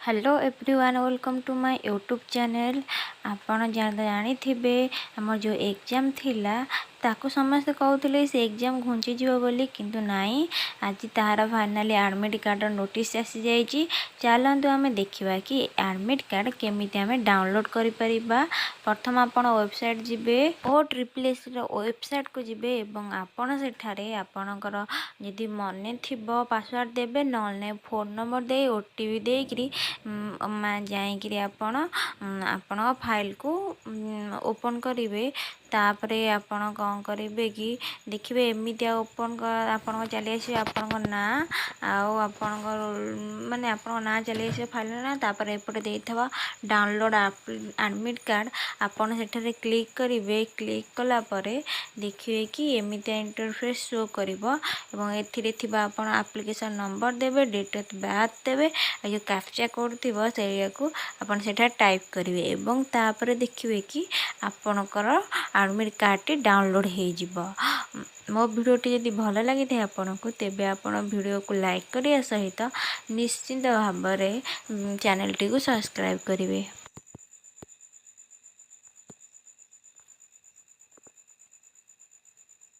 Hello everyone, welcome to my YouTube channel. आपण जानी थे आम जो एग्जाम थिला ताकू समस्ते कहते से एग्जाम घुंची जीव बोली, किंतु नाई आज तार फाइनाली एडमिट कार्ड नोटिस आसी जाइए। चलतु आम देखा कि एडमिट कार्ड केमी आम डाउनलोड कर परिबा। प्रथम आपण वेबसाइट जिबे OSSS वेबसाइट को जिबे एवं आपण सेठारे आपणकर यदि मन थी पासवर्ड देबे न फोन नंबर दे OTP देकरी जाइकरी आपण फाइल को ओपन करेंगे। तापरे आपण कौन करेंगे कि देखिए एमती ओपन आपण चली आस आपण ना आपण माने आपण ना चली आस फाइल ना। तापर एपटे देथवा डाउनलोड एडमिट कार्ड आपण सेठारे क्लिक करेंगे। क्लिक कला परे देखिए कि एमती इंटरफेस शो करिवो एवं एथिरे थिबा आपण एप्लिकेशन नंबर देबे, डेट ऑफ बर्थ देबे, जो कैप्चा कोड थिबो सेयाकू आपण सेठा टाइप करेंगे एवं तापर देखिए कि आपणकर एडमिट कार्ड टी डाउनलोड हो जिवो। मो भिडियोटी जदि भल लगी थे आपको तेबे आपण वीडियो को लाइक करिया सहित निश्चिंत भाव में चैनल टी को सब्सक्राइब करेंगे।